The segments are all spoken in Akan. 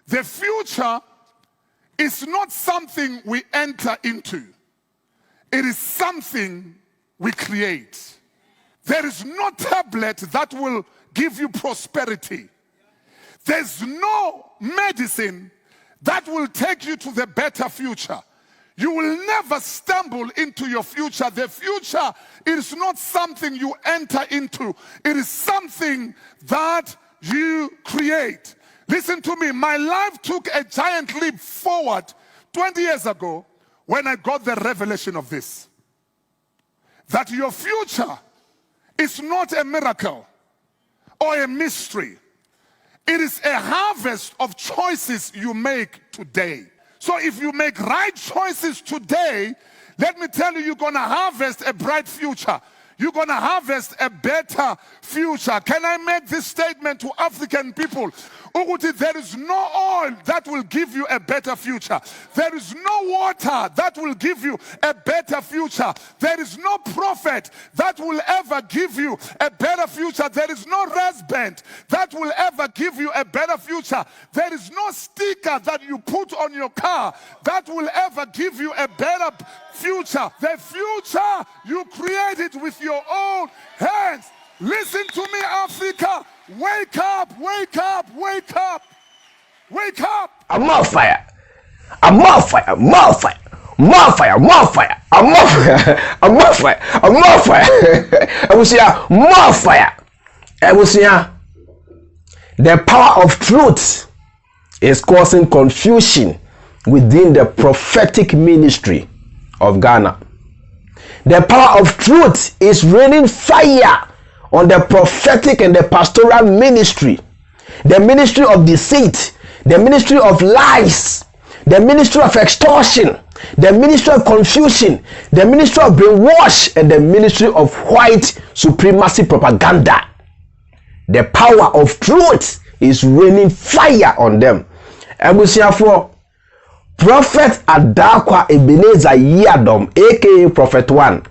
The future is not something we enter into. It is something we create. There is no tablet that will give you prosperity. There's no medicine that will take you to the better future. You will never stumble into your future. The future is not something you enter into. It is something that you create. Listen to me. My life took a giant leap forward 20 years ago when I got the revelation of this. That your future is not a miracle or a mystery. It is a harvest of choices you make today. So if you make right choices today, let me tell you, you're going to harvest a bright future. You're going to harvest a better future. Can I make this statement to African people? There is no oil that will give you a better future. There is no water that will give you a better future. There is no prophet that will ever give you a better future. There is no wristband that will ever give you a better future. There is no sticker that you put on your car that will ever give you a better future. The future you created with your own hands. Listen to me, Africa. Wake up, wake up, wake up. Wake up. I'm on fire. I'm on fire. More fire. More fire. More fire. I'm on fire. I'm on fire. I'm on fire. I will see more fire. I will see the power of truth is causing confusion within the prophetic ministry of Ghana. The power of truth is raining fire on the prophetic and the pastoral ministry, the ministry of deceit, the ministry of lies, the ministry of extortion, the ministry of confusion, the ministry of brainwash, and the ministry of white supremacy propaganda. The power of truth is raining fire on them. And we see for Prophet Opambour Ebenezer Yadom, aka Prophet 1,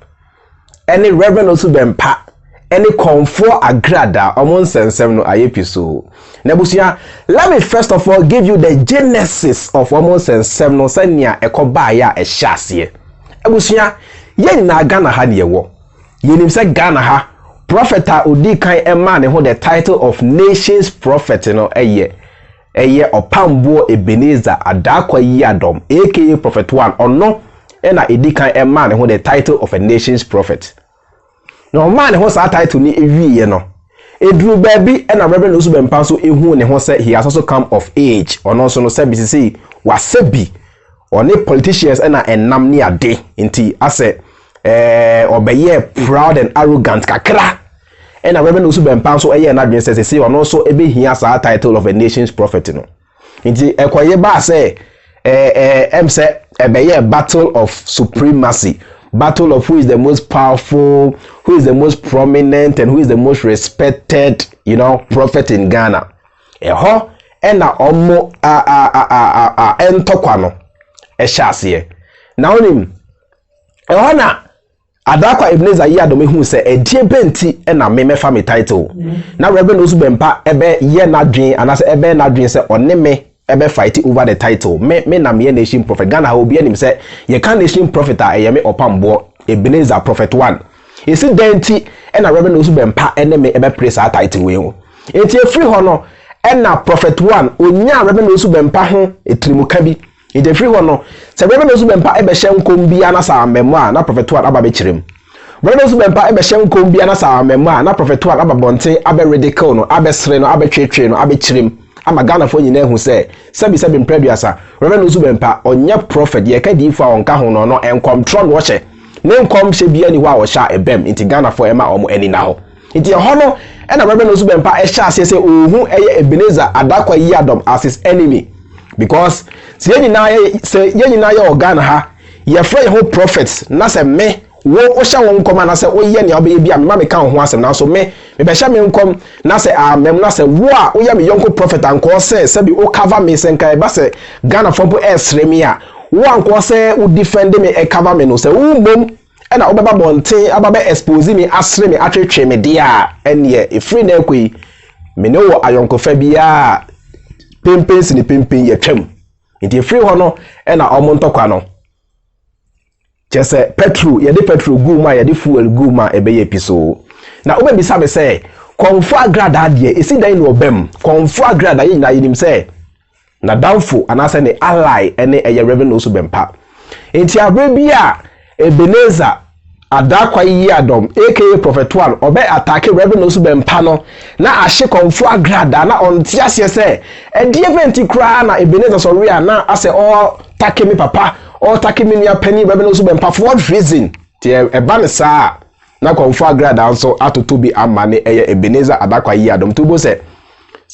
any Rev Owusu Bempah, any Opambour Agradaa, among sensem no ayepiso. Nebusia, let me first of all give you the genesis of among sensem no senia ekobaya e hyase. Ebusia, yen na Ghana ha ne yewo. Yenim se Ghana ha prophet a odi kan ema ne ho the title of nations prophet no eye Opambour Ebenezer Adakwa Yadom, aka Prophet 1, ono ena edi kan ema ne ho the title of a nations prophet. No man who sa title ni ewie no. Edru baby ena Rev Owusu Bempah so ehu ne ho say he has also come of age. Ono so no say bisisi wasabi. Oni politicians ena enam ni ade nti ase obeye proud and arrogant kakra. Ena Rev Owusu Bempah so eye na dwen say ono so ebe hia sa title of a nation's prophet no. Nti ekoye ba say say ebeye battle of supremacy. Battle of who is the most powerful, who is the most prominent, and who is the most respected, prophet in Ghana. Eho, ena omo entokwano eshasiye. Na onim, eho na Adakwa Ebenezer Yadom ehu se edie benti ena me mefa title. Na Rev Owusu Bempah ebe ye na dwen anase ebe na dwen se oneme ebe fight over the title. Me na me nation prophet. Ghana ha obi anim say ye can nation prophet a ye me Opambour Ebenezer prophet 1. You see denti and a Rev Owusu Bempah ene me ebe praise a title we ho. Enti efri ho no na prophet 1 onya Rev Owusu Bempah ho etrimuka bi. Enti efri ho no se Rev Owusu Bempah ebe hye nkom bia na sa amemo a na prophet 1 aba be kirem. Rev Owusu Bempah ebe hye nkom bia na sa amemo a na prophet 1 aba bonten abe ridicule no abe sre no abe twetwe no abe kirem. Ama Ghana fo nyina hu se sebi mpreduasa Rev Owusu Bempah onye prophet ye ka di fa onka ho no enkomtro no hye ne nkom hye bia ni wa wo sha ebem nti Ghana fo ema omo ani na ho nti ho no na Rev Owusu Bempah hye ase se ohu eye Ebenezer Adakwa Yadom as his enemy because se nyina ye o Ghana ha ye fra ye ho prophets na se me wo sha won kom na se oye ne obe bia me ma me kan ho asem na so me be sha me nkom na se amem na se wo a oya me yonko prophet anko se bi o cover me se nkai ba se Ghana fompo esre me a wo anko se wo defend me e cover me no se wo mbom e na obeba bonten aba be expose me asre me atwetwe me dia ene e free na ekoi me ne wo ayonko fa bia Pimpins ni pimpin ye twam. Nti free ho no e na omo ntokwa no. Chese petrol, ye de petrol gu ma ye de fuel gu ma ebe ye piso. Na obebisa me say Komfo Agradaa de esi dan no obem. Komfo Agradaa ye nyina yinim say na downfo anase ne ally ene eye Rev Owusu Bempah. Enti abre a Ebenezer adakwa yi adom aka Prophet 1 obe attack Rev Owusu Bempah no na ahye Komfo Agradaa na onti ase se e de event kra na Ebenezer sorry na ase all take me papa all take me nia penny Rev Owusu Bempah for what reason tie e ba ne saa na Komfo Agradaa nso atoto bi amane eye Ebenezer adakwa yi adom tubo se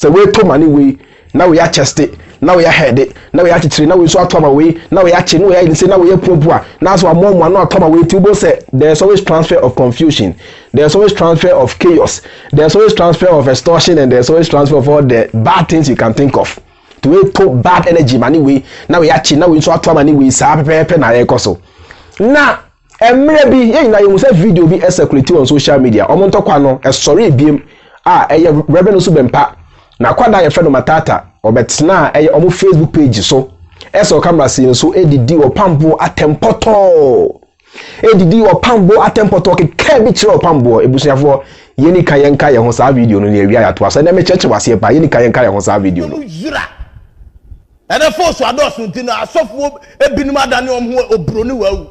we to mani we na we ya chest na we ya head na we ya chichiri na we so atoma we na we ya chi na we ya say na we ya propua na so amon na atoma we tubo say there's always transfer of confusion, there's always transfer of chaos, there's always transfer of extortion, and there's always transfer of all the bad things you can think of to we to bad energy mani we na we ya chi na we so atoma ni we sa pepe na ekoso na emre bi ye na you say video bi circulate on social media omo ntokwa no e sorry biem eye Rev Owusu Bempah na kwada ye fedo matata obetna eye omo Facebook page so eso camera si so edidi Opambour atempoto edidi Opambour atempoto ke bi kire Opambour ebusuafo yeni kayenka ye ho sa video no na ewia ya to asa na me cheche wase ba yeni kayenka ye ho sa video no yira ene force ados ntina asofo ebinum adane omho obroni wawu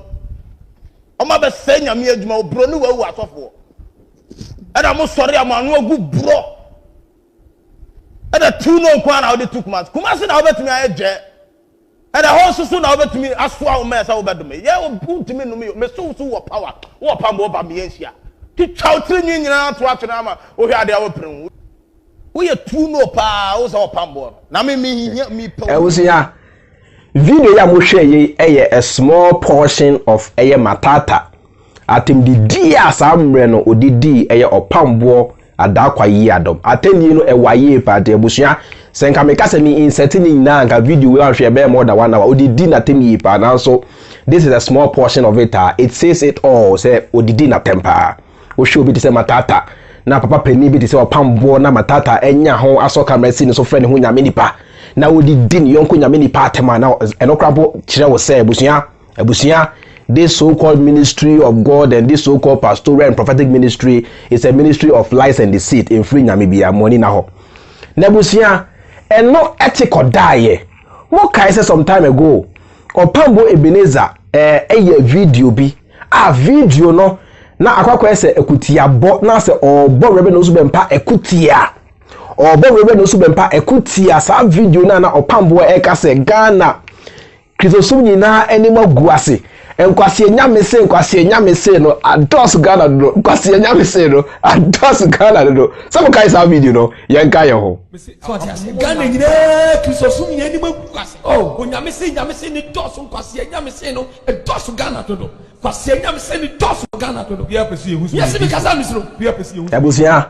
oma be senya me adwuma obroni wawu asofo ena mo sori amanu agu bro ena two no kwa na ode took months kumase na obetumi aje ena hosusu na obetumi aso a o mesa obedome ye obutumi no me so wo power wo Opambour ba me enhia ti chawtri nyina to atwe na ma o hwe ade a wo pren wo ye two no pa wo so Opambour na me pa e wo se ya video ya mo hwe ye eye a small portion of eye matata atem di asamre no odidi eye Opambour adakwa yi adom ateni no ewaye pa de busua senka mekase mi inserting na nka video we ahwe be more than 1 hour odidi na temi pa na so this is a small portion of it. It says it all say odidi na tempa o show bi say matata na papa pani bi say Opambour na matata enya ho aso camera si so friend ho nyame nipa na odidi ni yonko nyame nipa atema na enokrabo kire wo say busua this so-called ministry of God and this so-called pastoral and prophetic ministry is a ministry of lies and deceit in free Namibia money na ho. Nebusia and no ethical die. What kai say some time ago Opambour Ebenezer video bi video no na akwakwa say ekutia bo na say obo Rev Owusu Bempah ekutia obo Rev Owusu Bempah ekutia sa video na Opambour eka say Ghana Kristosom nyina enima guase enkwase nyame se no ados Ghana do enkwase nyame se no ados Ghana do some kai sa video no yenka ye ho Ghana nyina Kristosom nyina enima guase nyame se ni dos enkwase nyame se no ados Ghana do kwase nyame se ni dos Ghana do bia pese ehu so yes be kasa misro bia pese ehu ebusia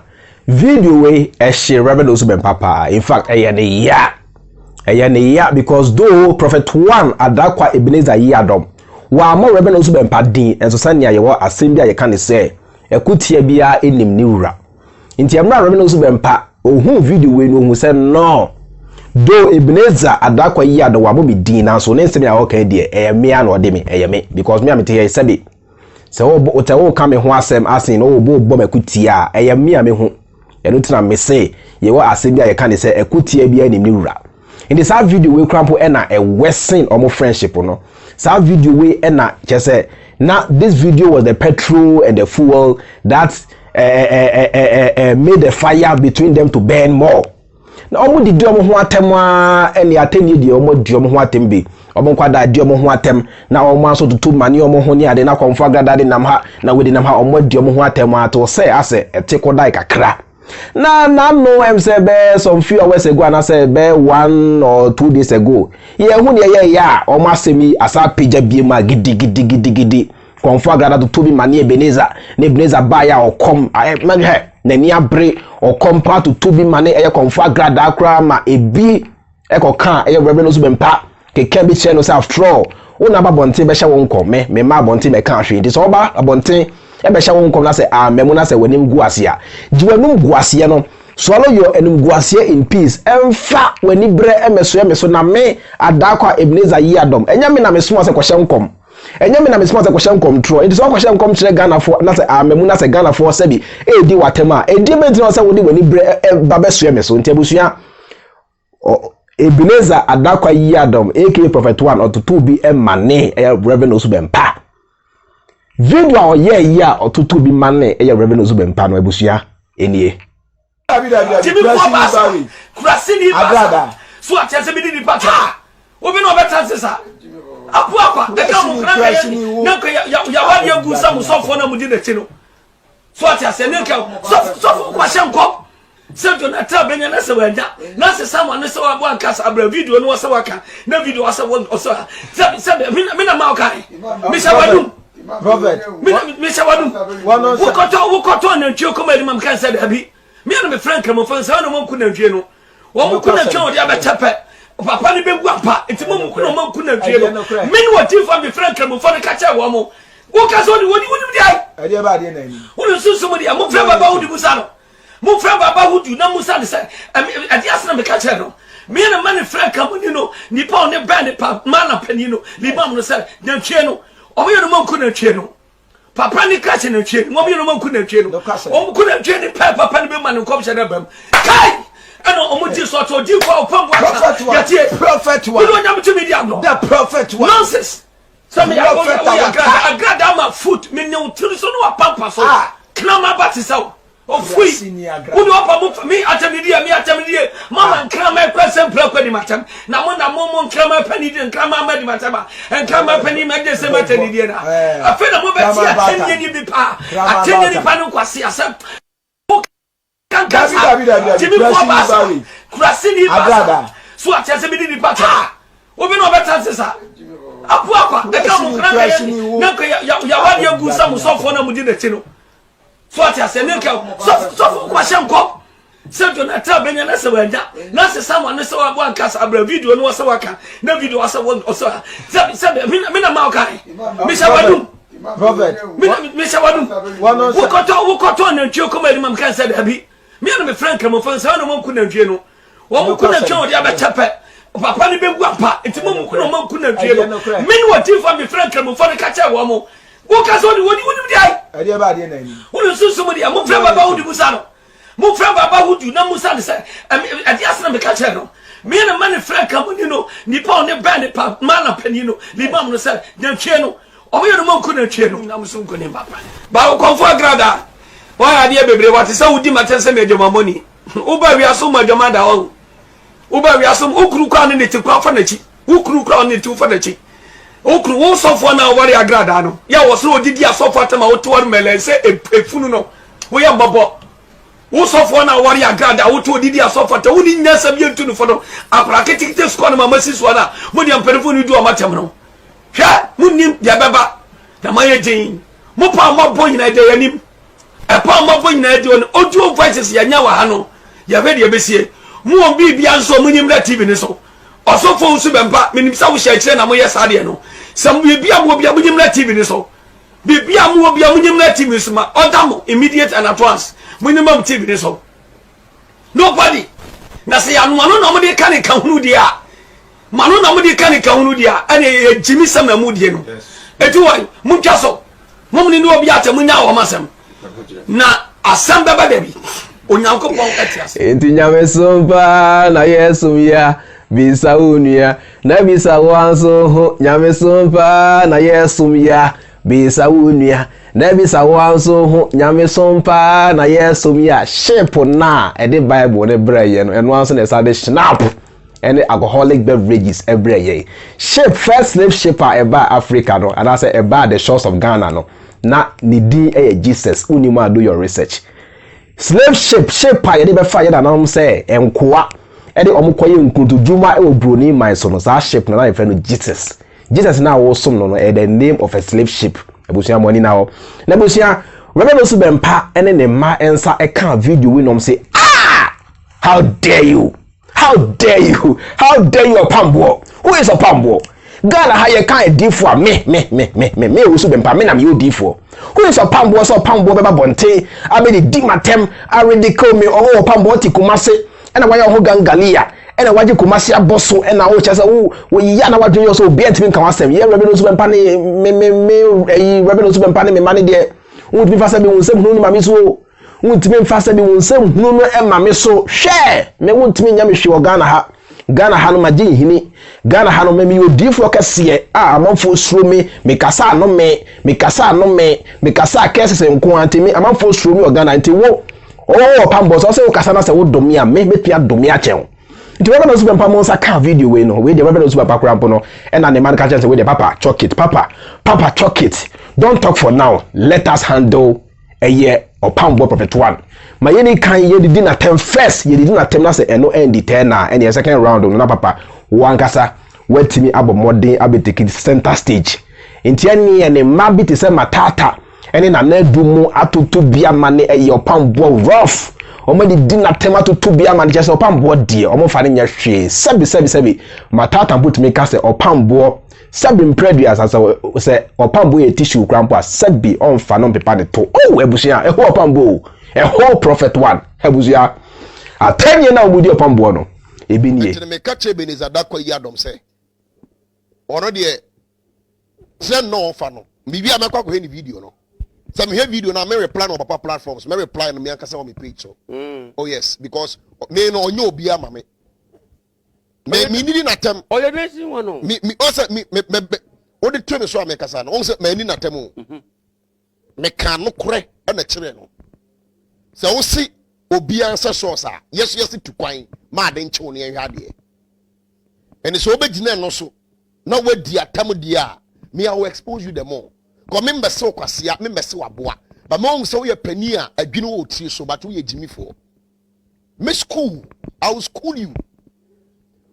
video we she Rev Owusu Bempah in fact eye ne ya because though Prophet 1 adakwa Ebenezer yi adom wa mo Rev Owusu Bempah din enso sania ye wo assembly a ye kan se ekutia bia enim ni wura nti amra Rev Owusu Bempah ohun video we no hu se no though Ebenezer adakwa yi adom wa mo bi din na so ne nsem ya wo kan de me an ode me me because me amete ye sebe se wo te wo kan me ho asem asin no wo bo mekutia me me hu ye no tina me se ye wo assembly a ye kan se ekutia bia enim ni wura. In this video we crampo ena a western omo friendship no. Sa video we ena say now this video was the petrol and the fuel that made the fire between them to burn more. Now omo di omo ho atem eni atenye di omo di omo ho atem bi. Omo kwada di omo ho atem na omo aso tutu mani omo ho ni ade na Komfo Agradaa de nam ha na we de nam ha omo di omo ho atem ato say ase etekodai kakra. Na no say be some few hours ago and I say be 1 or 2 days ago. Ye hu ne ya o ma semi asa page bi ma gidi Komfo Agradaa to bi mani Ebenezer na Ebenezer ba ya okom na ni abre okom pa to bi mani Komfo Agradaa kra ma ebi ekoka Rev Owusu Bempah keke bi che no say after all una ba bonten be hye won kom me ma bonten me kan hwe so ba bonten ebe hye won kom na say memu na say wanim gu ase a jiwanum gu ase no swallow your enumguasie in peace emfa wani bre emeso na me adakwa Ebenezer Yadom enya me na meso ase kwahyenkom enya me na meso ase kwahyenkom tro enti so kwahyenkom kire Ghana fo na se amemu na se Ghana fo se bi edi watema edi benti no se woni wani bre babeso emeso enti abusua Ebenezer adakwa Yadom aka Prophet 1 or 2 bi emane Rev Owusu Bempah video ye ya otutu bi mane Rev Owusu Bempah no abusua enie Jimmy Bobasa, Krasini Agradaa. So I tell me the pata. Obi no better sisa. Apuapa, e ka mo kran ya wadi agusa mo sofo na mudi na chino. So I tell say nka sofo kwashe nkom. Se to na ta benya na se wanja. Na se someone na se wa bo anka sa abra video no wasa waka. Na video wasa won oso. Se me na ma okai. Me sha wadum. Prophet. Me sha wadum. Wo koto na ntio komadi mam kan se da bi. Me and my friend come from San Monkuna Geno. One couldn't tell the other chapel. Papa ni be wampa. It's Monkuna Monkuna Geno. Men what you from the friend come from the catcher woman. What has only what you would die? I did about your name. Who is somebody? I'm afraid about the Musano. Move from about who do not Musano say. I just not the catcher. Me and a man friend come, you know, Nippon the bandit, man up and you know, Libam said, then channel. Or you know, Monkuna channel. Papa ni catching a chain, what you know, couldn't chain. Oh, couldn't chain papa penny man and comes at them. Kai! I know Omuti sort of deal for Opambour. Prophet one. You don't have to be the prophet one. Nonsense. Some of you I got down my foot, me no Tilson or Pampa. So, Klama Batisau. Oh, free. Who do Opambour me at a media, me at a media. Mamma, Klama present Plokani Matam. Now, when a moment Klama penny and Klama Medimatama and Klama penny made the same at Indiana. I feel a moment attending the pa, attending the Panuquasi. Jimmy Bobasa, Krasini Agradaa. So I tell me the pata. Obi no better sisa. Apuapa, e ka mo kran ya wadi agusa mo sofo na mudi na chino. So I tell say nka sofo kwashe nkom. Se to na tell benya na se wanja. Na se someone na se wa bo anka abra video no se waka. Na video asa won oso. Se me na ma okai. Me sha wadum. Prophet. Me sha wadum. Wo koto na ntio komadi mam kan se da bi. Me and my friend come from San Monkuna no. One couldn't tell the other chapel. Papa ni be wampa. It's Monkuna Geno. Men what you from my friend come from the catcher woman. What has only what you would die? I did about your name. Who is somebody? I'm not about the Musano. Move from about who do not Musano say. I just not the catcher. Me and a man friend come, you know, Nippon the bandit, man up and you know, Libam said, then channel. Or we are the Monkuna Geno. I'm soon going papa. But come for Grada. Why are you baby? What is so dim at your money? Uber, we are so much demand. Uber, we are some Ukru crown in it to crop for the cheap. Ukru crown in 2 for the cheap. Ukru also for now, what I gradano. Ya was no did ya so far to my 2 million say a funo. We are Bobo. Also for now, what I grad out to did ya so far to only Nessa to for a practical squad, my Mrs. Wana, when you are performing to a matamano. Ya, Munim, Yababa, the Maya Jane, Mopa, my boy in a day and him. Opambour boy na di on audio voices ya nya wa ha no ya be de besie mu on bibia nso mu nyim na TV ni so osofo Owusu Bempah menim sa wo hia kire na mo ye sade no sam bibia mu obia mu nyim na TV ni so bibia mu obia mu nyim na TV so ma odamo immediate and at once mu nyim am TV ni so nobody na se ya no na mo de kan kan hunu dia manu na mo de kan kan hunu dia ane Jimmy Sam na mu die no etu wa mu twa so mo ni no obia ta mu nya wo masem na asamba baby onyankopon etias enti nyame sompa na yesu ya bisa unia na bisa wanso ho nyame sompa na yesu ya bisa unia na bisa wanso ho nyame sompa na yesu ya shape na e the bible ne braye no eno anso na sade snap any alcoholic beverages every year shape first slave shaper eba Africa no and I say eba the shores of Ghana no na nidi Jesus unima do your research slave shape pa yede be fa yeda na say enkoa e de omokoye nkutuduma e obroni man so no sa shape na na no Jesus na wo som no the name of a slave ship ebusia money na ho na ebusia Rev Owusu Bempah ene ne ma ensa e kan video we no say how dare you Opambour? Who is Opambour? Ghana ha ye kan difo a me Owusu Bempah me na me odifo who is Opambour so Opambour beba bonte abedi di matem already call me Opambour ti Kumase ena waya ho gangalia ena waje Kumase aboso ena wo chese wo yiya na wadwen yo so obi antimi kan wasem ye Rev Owusu Bempah ne Rev Owusu Bempah ne me mane de wo timi fa sabi wo nsem hunu ma me so wo timi fa sabi wo nsem hunu no e ma me so hwe me wo timi nya me hwe wo Ghana ha no magye hini Ghana ha no me odifo kese amanfo suro me kasa no me kasa kese nko antimi amanfo suro me Ghana nti wo Opambour so wo kasa na se wo domi a me pia domi a chen nti Rev Owusu Bempah mo sa ka video we no we de Rev Owusu Bempah krampo no e na ne man ka chen se we de papa chuck it papa chuck it don't talk for now let us handle a year Opambour Prophet 1 ma yeni kan ye didi na tem first ye didi na tem na se eno end 10 na and the second round na papa wankasa watimi abomodin abeteki center stage nti ani ene mabi te se matata ene na na dumu atoto bia mane eye Opambour rough omo didi na tem atoto bia mane je se Opambour die omo fa ne nya hwe sebi matata botimi ka se Opambour sabi mpreduas asa se Opambour ye tissue krampo sabi on fa no pepa de to ebusia e ho Opambour a whole prophet 1 hebuzia atenye na omudi Opambour no ebi nie ntene me ka che Ebenezer dakwa yi adom se ono de se no fa no mi bia me kwa ko he ni video no se me he video na me reply no papa platforms me reply no me aka se on me page so oh yes because me no onye obi ama me ni na tem oye desi wono me o se me o de twe me so ameka no o se me ni na tem o me kan no kore na kire no se wo si obi anse so sa yes tu kwan ma de nche woni ehwa de ene so obegina no so na wadi atam de a me I will expose you the more ko me mbese kwasea me mbese waboa ba mo so ye pani a adwene wo tie so but wo ye jimifo me school I will school you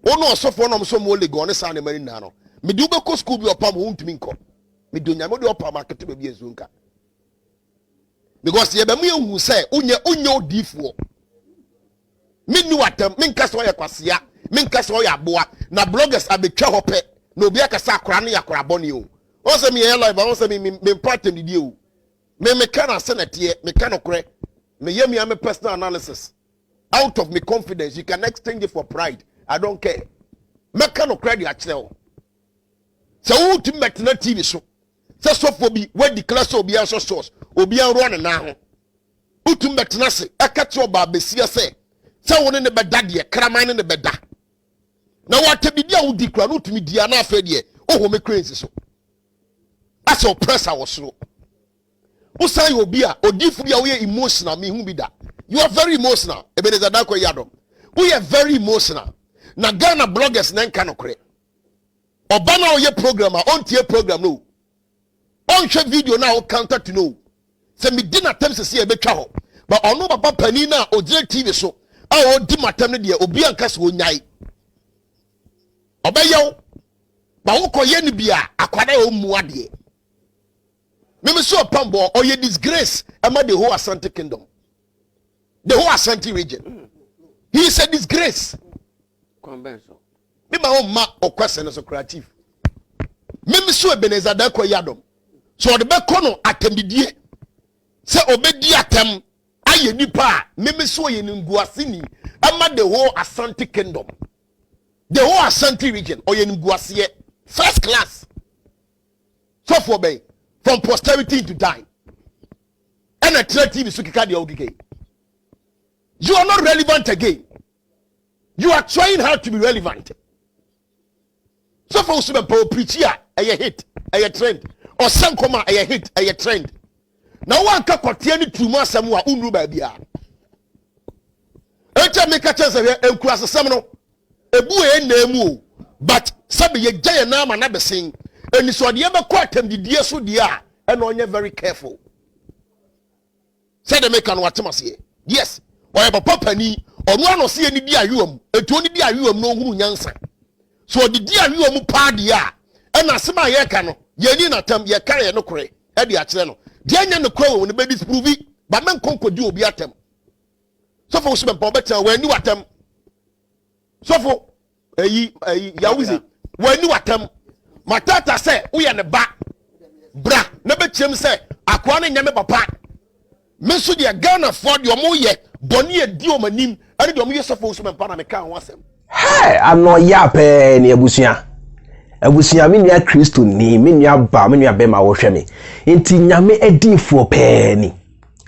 ono so for no so mo le go ne sa ne mari na no me di ubeko school bi Opambour untumi nko me do nya mo de Opambour market be bi ezunka because ye be mu ehu say unye odifo me ni watam me nka so ye kwasea me nka so ye aboa na bloggers abetwa hope na obi akasa akora ne yakora boni o say me ye live o say me pattern di o me kana senate me kana kore me ye me am personal analysis out of me confidence you can exchange it for pride I don't care me kana credit a kire o so who to met na TV so so for be when the class obi an source obi an run na ho utum betena se akati oba besia se woni ne beda de kraman ne beda na wata bidi a wudi kra no utumi dia na afa de oho me crazy so asa oppressor wo so usan obi a odifu bia wo emotional me hu bi da you are very emotional Ebenezer dakwa yadom we are very emotional na Ghana bloggers nan kanokre oba na oye program a on tie program no on share video na o counter to know se me di na tem se e betwa ho but ono papa pani na o dire TV so a o di matem ne de obi anka se onyai obayew ba wo koye ne bia akwada o mu ade me so Opambour o ye disgrace ama the whole Ashanti kingdom the whole Ashanti region he is a disgrace convention me ma o ma o question so creative me so Ebenezer dakwa yadom so the be kono atendidie se obedi atem aye nipa me so ye nguasini ama the whole Ashanti kingdom the whole Ashanti region or ye nguase first class so for be from posterity to die and a TV so kika de ogike you are not relevant again you are trying hard to be relevant so for Owusu Bempah preach here a hit a trend or some comma a hit a trend now one ka kwatie ni tumu asem wa unru ba bia echa me ka chance we enkurase sem no ebu e na emu but sabe ye gye na ama na besen eni so de be kwa atam didie so de a e na onye very careful say the make an watemase yes oya papa pani onu ano se ni di ayuam etu oni di ayuam no hunu nyansa so de di ayuam pa de a e na sema ye ka no ye ni na tam ye kare no kore e de a kire no de anya no kore wo ne be disprove ba men konkodi obi atam so for Owusu Bempah better when you atam so for yawuzi when you atam matata say uye ne ba bra na betiem say akwa ne nyame papa me so de Ghana for de omo ye boni e di omanim ane de omo ye sofo so mempa na me ka ho asem hey ano ya pe ne abusua me nua Kristo ni me nua ba me nua be ma wo hwe me enti nyame adifo pe ni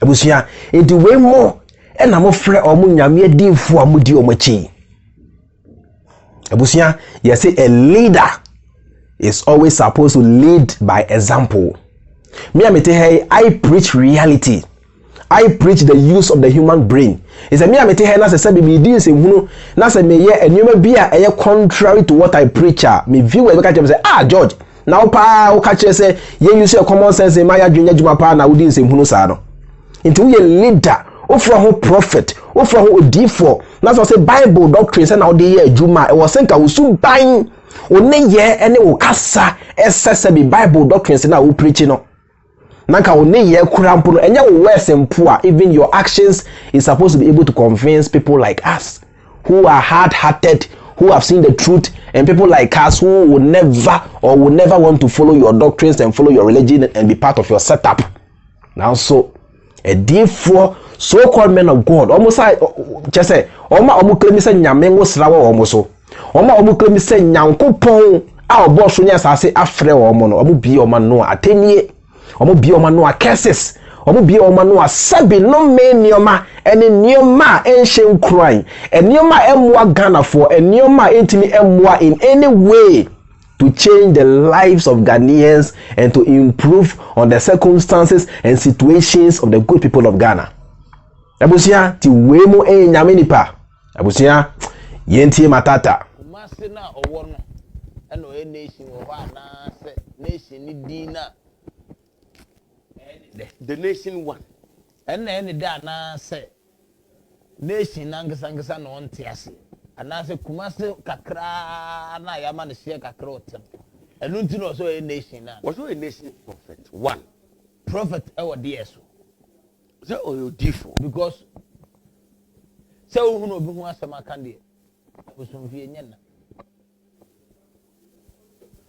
abusua enti we mo e na mo frɛ omo nyame adifo amudi omachi abusua you say a leader is always supposed to lead by example. Me amete hey I preach reality. I preach the use of the human brain. It's a me amete hey na se be di se hunu na se me ye enuma bia eye contrary to what I preach. Me view we catch say George now pa o catch say ye use your common sense ma ya dwenya dwuma pa na wodi se hunu sa no. Nti we leader ofra ho prophet ofra ho odifo na so say Bible doctrine say na odi ye adwuma e wo se nka wo su ban one ye ene wo kasa esese bi Bible doctrines na wo preach no nanka one ye kura mpo no enye wo words mpo a even your actions is supposed to be able to convince people like us who are hard-hearted, who have seen the truth, and people like us who will never want to follow your doctrines and follow your religion and be part of your setup. Now so a therefore so-called men of God almost like just say omu claim say nyame wo srawo omo so omu claim say nyankopon a obo so nya asase afre omo no omu bi omo no atenie omu bi omo no curses omu bi omo no asabi no me nioma ene nioma enhye nkran enioma emwa Ghana for enioma entimi emwa in any way to change the lives of Ghanaians and to improve on the circumstances and situations of the good people of Ghana. Abusia ti wemo nyame nipa. Abusia yentie matata. Kumasi na owo no eno e nation wo na se nation ni dina. the nation one Ene da na se nation ngisa no nte ase. Anase Kumasi kakra na yama ne se kakra otem. Enu nti no so e nation na. was a nation prophet one Prophet e wo de eso. so o diffo Because se wo hu no bi hu asema kan de. Bosomfie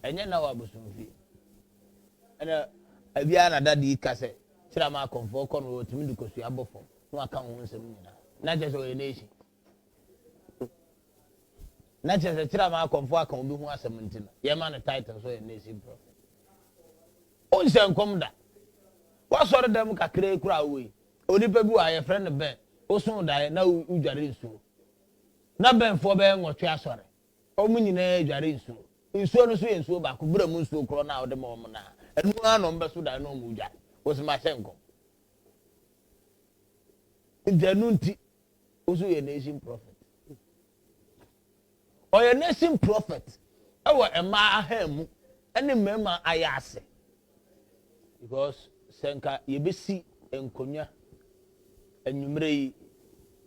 enye na wa bosomfie. Ena abia na dadi ka se tira ma konfo ko no otimi dikosu abofo no aka ho nsem nyina. Na je so e nation. Na je se tira ma konfo aka obi hu asem ntina. Ye ma no title so e nation prophet. On se nkom da. Wa sore dem kakra kura we. Onipa bi wa ye friend ben. Osun da na udware nsuo. Na ben fo be nwotwe asore. Omu nyina adware nsuo. Nsuo no so ye nsuo ba ko bra mu nsuo kro na ode ma omo na. Enu ano mbe so da na omu udware. Osima hyenko. Njanu nti oso ye nation prophet. Oye nation prophet. Ewo ema ahemu ene mema ayase. Because senka yebesi enkonya enwumre yi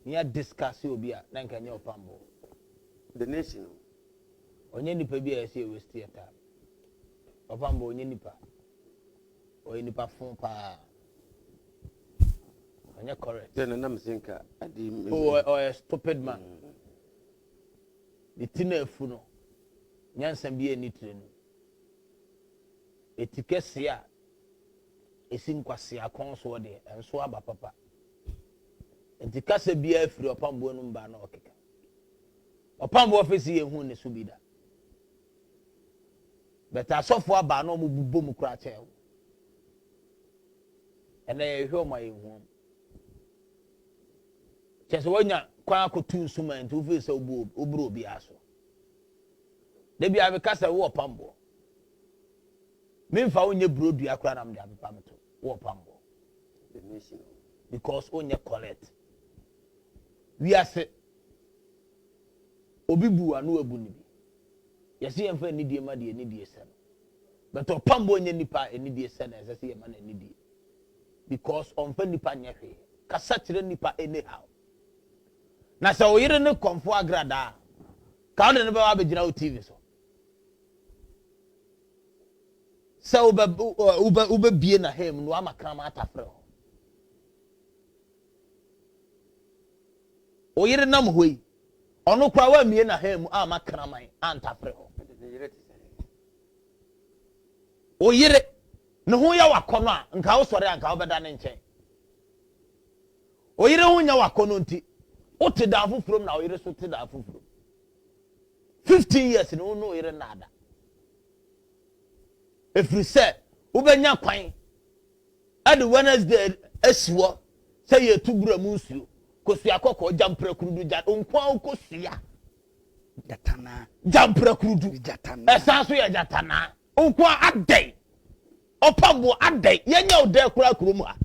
nya discuss obi a na nka nya Opambour the nation onye nipa bi a ese waste theater Opambour onye nipa fun pa onye correct then na msinka adi a stupid man the tinafu no nyansa bi ani trenu etikese a esi nkwase akonso de enso aba papa enti kase bia afiri Opambour no mba na okeka Opambour ofisi ye hu ne so bida beta asofo aba na omububo mu kura che ene ye hwe ma ye hu chese wonya kwa akotu nsuma enti ofi se oburo obi aso de bia be kase wo Opambour memfa onye brodu akura na mde apapa meto wo Opambour the nation because onye collect we ase obi bu anu abu ni bi yesi emfa ni die ma die ni die se but Opambour onye nipa eni die se na ese ye ma na eni die because onfa nipa nya hwe kasa kire nipa anyhow na se oyire ne Komfo Agradaa ka o de ne ba ba gina o TV so se ube bie na hem no amaka ma atafre o yire nam hoi ono kwa wa mie na hem amaka man antafre ho o yire ne ho ya wakono a nka wo sori anka wo beda ne nchen o yire ho nya wakono nti o te da afufuro na o yire so te da afufuro 15 years no no yire nada efri se wo benya kwan ade Wednesday asiwo say ye tubura mu nsuo kosua kokko jampra kurudu ja onkwa kosua jatana jampra kurudu jatana esanso ye jatana onkwa adai Opambour adai yenya ode kura kurum ha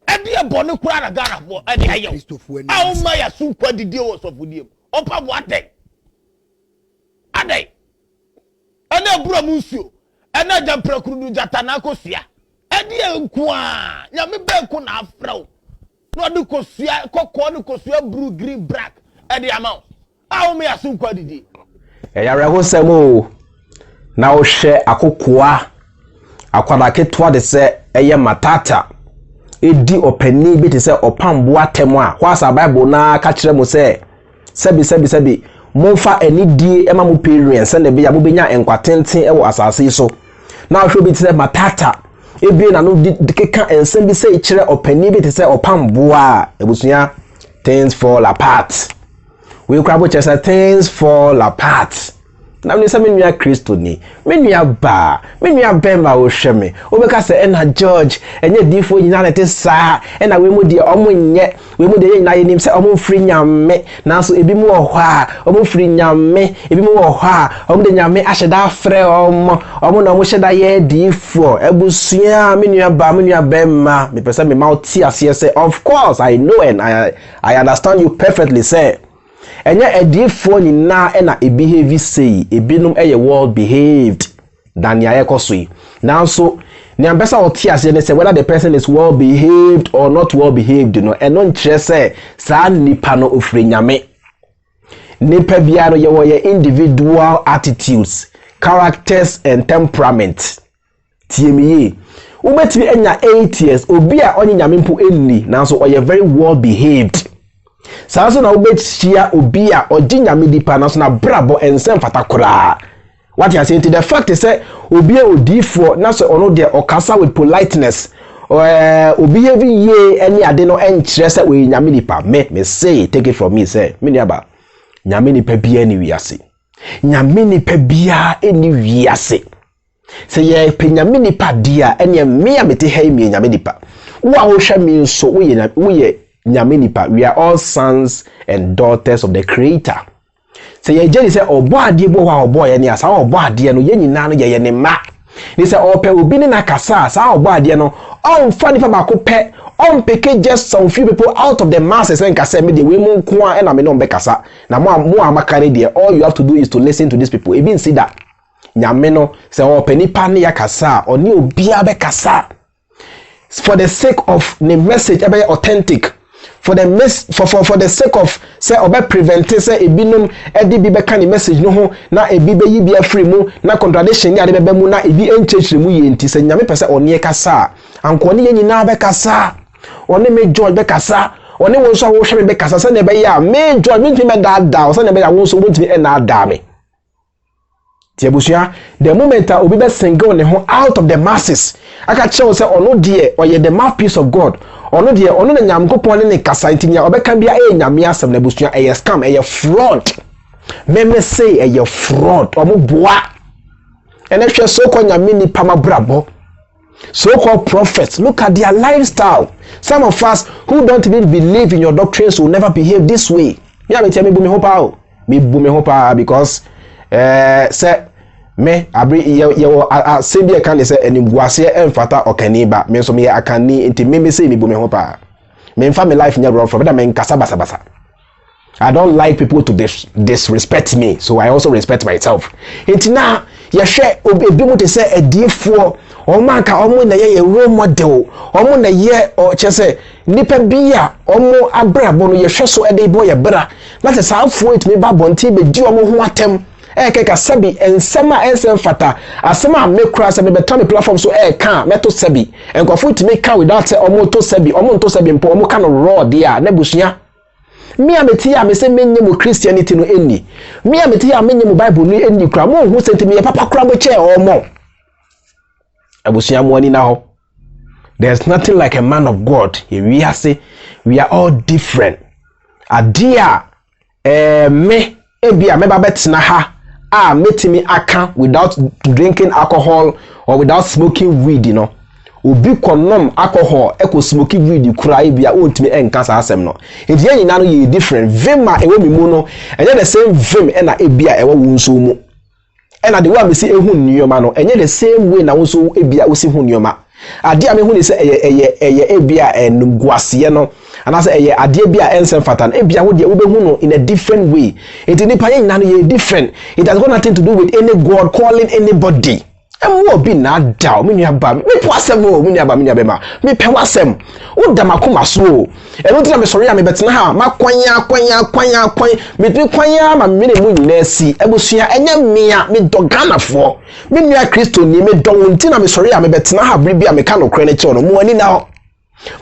ade e bone kura na Ghana bo ade ayo awu ma ya sunkwa didi wo sofudiem Opambour adai ene bura mu nsuo ene jampra kurudu jatana kosua ade nkwa nyame be ko na afrew no de kosua kokko ne kosua blue green black ade amount awu me asun kwa didi yare ho semo na wo hwe akokoa akwada ketwa de se eye matata edi opani bi te se Opambour atemo a kwasa bible na ka kire mo se sebi monfa anidie ema mo experience na be ya mo benya enkwatenten e wo asase so na hwe bi te se matata ebi na no dikeka ensem bi se kire opani bi te se Opambour a ebusuya things fall apart we crabo chesa things fall apart na me se me nua Kristo ni me nua ba me nua Bempah wo hweme wo be ka se ena George enye difo nyina na te saa ena we mu die omonye we mu de nyina yenim se omo free nyame na so ebi mu wo a omo free nyame ebi mu wo a omo de nyame ahyeda afre omo na omo hyeda ye difo ebusua me nua ba me nua Bempah me pese me mouth ase say of course I know and I understand you perfectly say enya edifo nyina na e behave say ebinum eye well behaved than ya ekosoi now so ni ambesa oti ase ne say whether the person is well behaved or not well behaved no eno nkyere say sa nipa no ofre nyame nipa bia no ye wo ye individual attitudes characters and temperament tiemiye ubetimi enya 8 years obi a onye nyame mpo enni now so oye very well behaved Saso na ubechia obi a oji nyame dipa na so na brabo ensem fatakora. What you are saying to the fact is say obi odifo na so ono de okasa with politeness. Obi even ye any ade no enkyere say we nyame dipa me say take it from me say me niaba nyame nipa bia ni wiase. Nyame nipa bia eni wiase. Say ye pe nyame nipa dia ene me amete ha mi nyame dipa. Wo a wo hwa mi so wo ye nyame nipa, we are all sons and daughters of the Creator. So ye jeni say obo ade bo wa obo ye ne asa obo ade no ye nyina no ye ne ma. Ni say ope obi ni na kasa sa obo ade no on fa ni fa ba ko pe on peke just some few people out of the masses and kasa me de we mu nko na me no be kasa. Na mo amakare de all you have to do is to listen to these people. E bin see that nyame no say ope nipa ne ya kasa oni obi a be kasa for the sake of the message e be authentic. For the sake of say obe prevent say ebinum edi bi be kan the message no ho na ebi be yi bia free mu na contradiction ni ade be mu na ebi enchechire mu ye nti say nyame pese oni e kasa anko ni ye nyina be kasa oni me George be kasa oni won so wo hwe be kasa say na be ya me George me ntimi da say na be ya won so ntimi e na da me tiabusia the moment obi be single ne ho out of the masses aka chew say ono de oye the mouthpiece of God ono de ono na nyamkopon ne kasa ntinya obeka bia nyame asem na busua scam fraud me say fraud omo boa ene hwe so ko nyame ni pama brabo so called prophets look at their lifestyle. Some of us who don't even believe in your doctrines will never behave this way. Me am tell me bu me hopa because say me abri ye sebia kan say enimguase emfata okaniba me so me akani enti me say me bu me ho pa me mfa me life nya rough from that me nkasa basa. I don't like people to disrespect me, so I also respect myself. Enti na ye hwe obi mu te say edifo omanka omo na ye role model omo na ye o chese nipa bia omo abrabo no ye hwe so ede bo ye bra na se saafo etimi ba bonti be di omo ho atem keka sabi ensema ensem fata asema me kura se me beto me platform so ka meto sabi enkofo itime ka without say omo to sabi mpo omo ka no raw dia na busua me ameti ya me se menye mu Christianity no eni me ameti ya menye mu Bible no eni kura mo hu sentime ye papa kura mo che omo abusua mo ani na ho. There's nothing like a man of God. We are all different. Adia me ebia me babetna ha metimi aka without drinking alcohol or without smoking weed, you know. Obi konom alcohol eko smoking weed kura ebia ontimi enka sa asem no. Enti yen nyina no ye different. Vim a ewo mi mu no, enye the same vim e na ebia ewo wonso mu. E na the way me see ehun nyoma no, enye the same way na wonso ebia osi hun nyoma. Ade a me hu ni se eye ebia enguase no anase eye ade bia ensem fatan ebia wo de wo be hu no in a different way. It ni pa yen na no different. It has got nothing to do with any God calling anybody. Emo bi na da me nua ba me po asem o me nua ba me nua be ma me pe wasem wo da makoma so o eno tira me sori ya me betena ha makwanya me tu kwanya ma me ne mu nyina si ebusua enya mmea me dogana fo me nua Kristo ni me do wonti na me sori ya me betena ha bibia me ka no kre ne che no mo ani na ho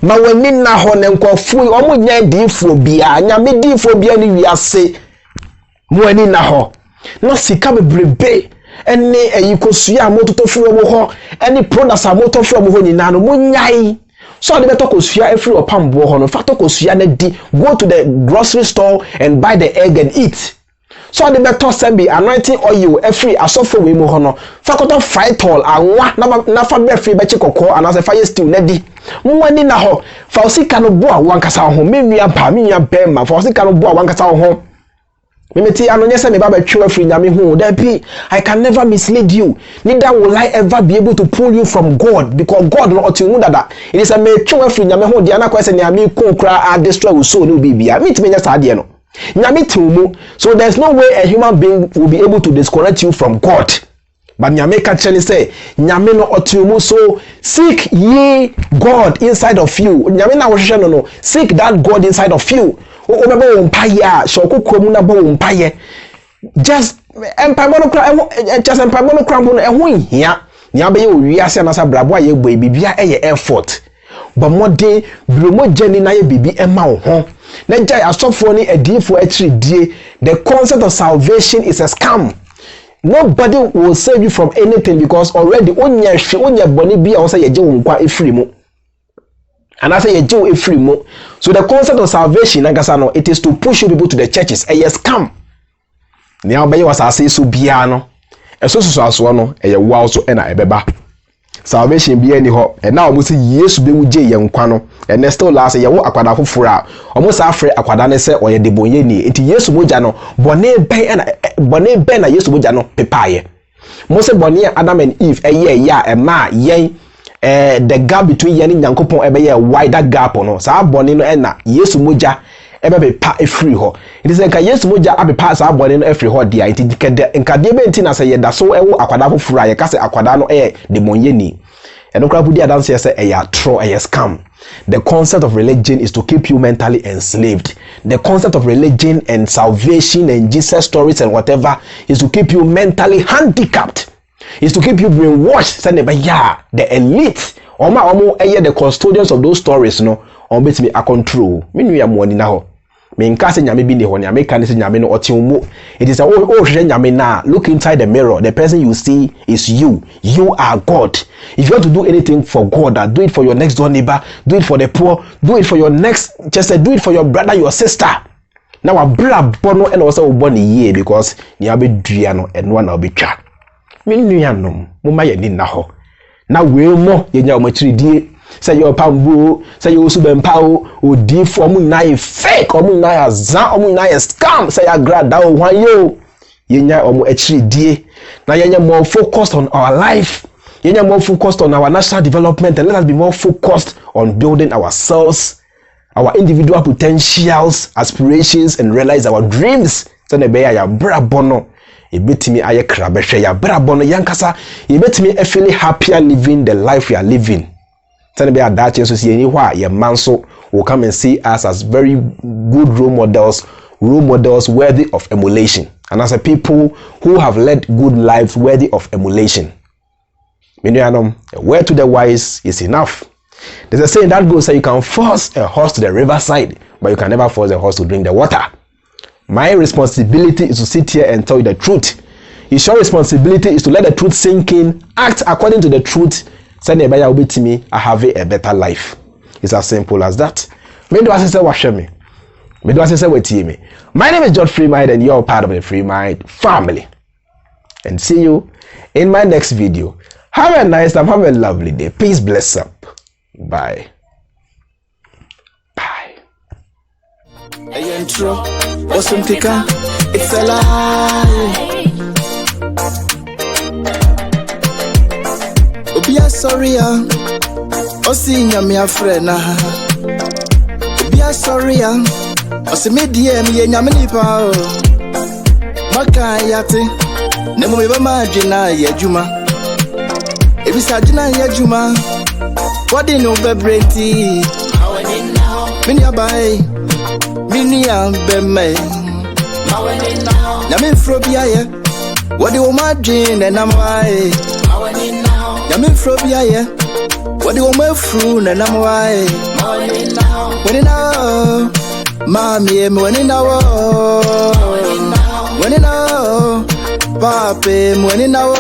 ma wani na ho ne nkofo o mo nya difo bia nya me difo bia ni wiase mo ani na ho no sika bebrebe ene eyikosua mototo firi omo ho ene products a mototo firi omo ho nyina no munyai so de beto kosua efiri Opambour ho no fato kosua na di go to the grocery store and buy the egg and eat so de beto sembi anointing oil efiri asofo we mu ho no fakoto fritol anwa na fa be free be chikoko anase fire stew na di muwani na ho fa osika no bo a wankasa ho menua pa menua bema fa osika no bo a wankasa ho Mimeti anonyese me baba twa free nyame hu that be I can never mislead you, neither will I ever be able to pull you from God, because God not to that it is a me twa free nyame hu dia na kwese nyame konkra a destroy wo so no bibia meet me nyasa de no nyame timu. So there's no way a human being will be able to disconnect you from God, but nyame ka cheni say nyame no otimu. So seek ye God inside of you. Nyame na wo hwehwe no seek that God inside of you. Obebe wo mpaye shoko mu na bo wo mpaye just empamono kra just empamono kra no ehun hia nya be ye owiase na sa brabo aye gbo bibia eye effort but modern bromo jeni na ye bibi ema wo ho na jai asofo ni adifo achiridie. The concept of salvation is a scam. Nobody will save you from anything, because already onya boni bia o say ye je wo nkwa efiri mu. And I say a free mo. So the concept of salvation, it is to push you people to the churches. A yes, come. Now, by was I say so piano. A so no, a wow so and a beba. Salvation be any hop, and now we see yes be with J young quano, and next to last a yaw aquada fura, almost afraid aquadane say or a deboyeni. It yes mojano, bonnet ben yes mojano pepaye. Most bonnier Adam and Eve, a year, a ma, yea. The gap between yani nyankopon ebe ye wider gap no sa abone no na Yesu moja ebe be pa efiri ho. It is like Yesu moja abe pa sa abone no efiri ho dia it nkade be nti na say ye da so ewo akwada fofura ye ka say akwada no demonyeni. Eno kra budi adanse ye say tro scam. The concept of religion is to keep you mentally enslaved. The concept of religion and salvation and Jesus stories and whatever is to keep you mentally handicapped. Is to keep you brainwashed. Say the elite omo the custodians of those stories no bet me a control. Me nu ya mo ni na ho. Me nka se nyame bi ni ho nyame ka ne se nyame no otiumo. It is a nyame na look inside the mirror. The person you see is you. You are God. If you want to do anything for God, do it for your next door neighbor, do it for the poor, do it for your next do it for your brother, your sister. Now a bra bono and also born a year because ni abe dua no and one be twa. Me nuanom moma ye ni na ho na we mo ye nya o machiridie say your Opambour, say your Owusu Bempah odi for mu na ye fake o mu na ya za o mu na ye scam say Agradaa o hwan yo ye nya o mu achiridie na ye nya more focused on our life, ye nya more focused on our national development, and let us be more focused on building ourselves, our individual potentials, aspirations, and realize our dreams. So ne be ya bra bono ebetimi aye krabehwe ya brabo no yankasa ebetimi feel happier living the life we are living. Tell me that so see anywhere your man so will come and see us as very good role models worthy of emulation, and as a people who have led good lives worthy of emulation. A word to the wise is enough. There's a saying that goes, so you can force a horse to the riverside, but you can never force a horse to drink the water. My responsibility is to sit here and tell you the truth. Your responsibility is to let the truth sink in, act according to the truth, Send a buyer will be me. I have a better life. It's as simple as that. Me do I say wash me. Me do I say wait me. My name is John Freemind, and you're part of the Freemind family. And see you in my next video. Have a nice time. Have a lovely day. Peace, bless up. Bye. Bye. It's a lie. Obia sorry Osi nyame afrena. Obia sorry Osi me DM ye nyame nipa o. Maka yate Nemo me ba magina ye juma. Ebisa jina ye juma. Wadi no bebreti. Mini abai. Mini ambeme. Nyame frobia ye. Wadi o magina na mwae. Nyame frobia ye. Wadi o mafru na na mwae. When now Mami when now when now Papi when now